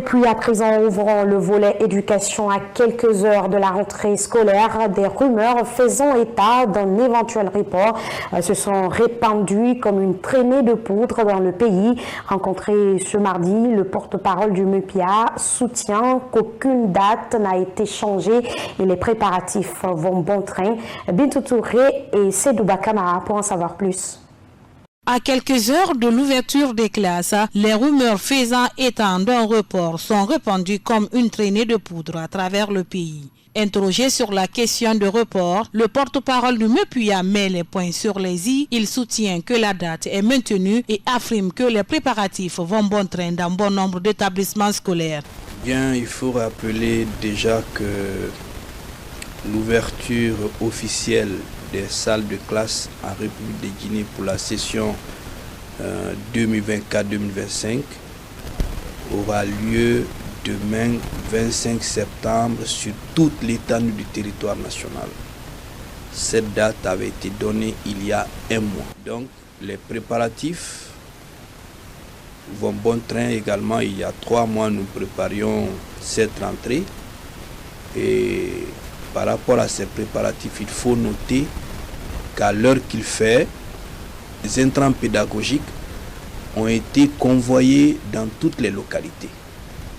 Depuis à présent, ouvrons le volet éducation à quelques heures de la rentrée scolaire. Des rumeurs faisant état d'un éventuel report se sont répandues comme une traînée de poudre dans le pays. Rencontré ce mardi, le porte-parole du MEPIA soutient qu'aucune date n'a été changée et les préparatifs vont bon train. Bintou Touré et Sedouba Kamara pour en savoir plus. À quelques heures de l'ouverture des classes, les rumeurs faisant état d'un report sont répandues comme une traînée de poudre à travers le pays. Interrogé sur la question de report, le porte-parole du MEPIA met les points sur les i. Il soutient que la date est maintenue et affirme que les préparatifs vont bon train dans bon nombre d'établissements scolaires. Bien, il faut rappeler déjà que l'ouverture officielle des salles de classe en République de Guinée pour la session 2024-2025 aura lieu demain 25 septembre sur toute l'étendue du territoire national. Cette date avait été donnée il y a un mois. Donc les préparatifs vont bon train également. Il y a 3 mois, nous préparions cette rentrée. Et par rapport à ces préparatifs, il faut noter qu'à l'heure qu'il fait, les intrants pédagogiques ont été convoyés dans toutes les localités.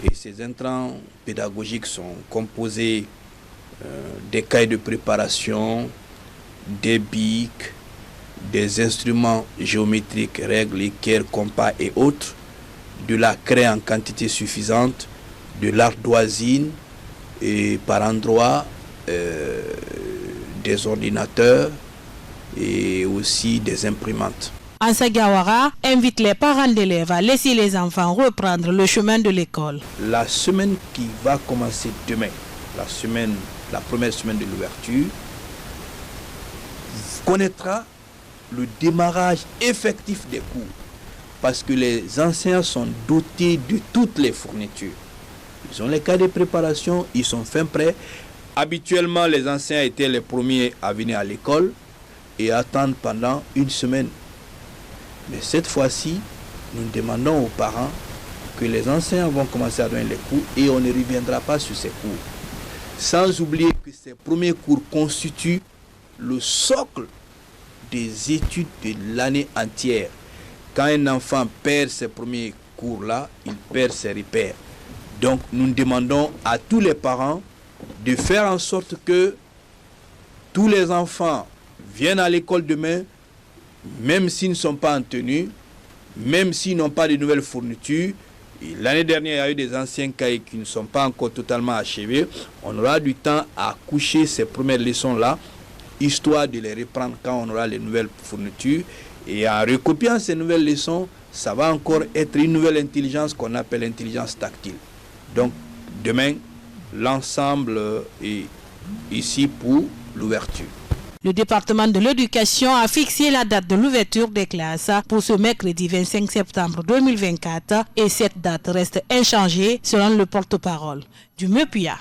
Et ces intrants pédagogiques sont composés des cahiers de préparation, des bics, des instruments géométriques, règles, équerres, compas et autres, de la craie en quantité suffisante, de l'ardoisine et par endroits des ordinateurs et aussi des imprimantes. Ansa Gawara invite les parents d'élèves à laisser les enfants reprendre le chemin de l'école. La semaine qui va commencer demain, la première semaine de l'ouverture, connaîtra le démarrage effectif des cours parce que les enseignants sont dotés de toutes les fournitures. Ils ont les cas de préparation, ils sont fin prêts. Habituellement, les enseignants étaient les premiers à venir à l'école et attendre pendant une semaine. Mais cette fois-ci, nous demandons aux parents que les enseignants vont commencer à donner les cours et on ne reviendra pas sur ces cours. Sans oublier que ces premiers cours constituent le socle des études de l'année entière. Quand un enfant perd ces premiers cours-là, il perd ses repères. Donc nous demandons à tous les parents de faire en sorte que tous les enfants viennent à l'école demain, même s'ils ne sont pas en tenue, même s'ils n'ont pas de nouvelles fournitures. L'année dernière, il y a eu des anciens cahiers qui ne sont pas encore totalement achevés. On aura du temps à coucher ces premières leçons-là, histoire de les reprendre quand on aura les nouvelles fournitures. Et en recopiant ces nouvelles leçons, ça va encore être une nouvelle intelligence qu'on appelle l'intelligence tactile. Donc, demain, l'ensemble est ici pour l'ouverture. Le département de l'éducation a fixé la date de l'ouverture des classes pour ce mercredi 25 septembre 2024 et cette date reste inchangée selon le porte-parole du MEPIA.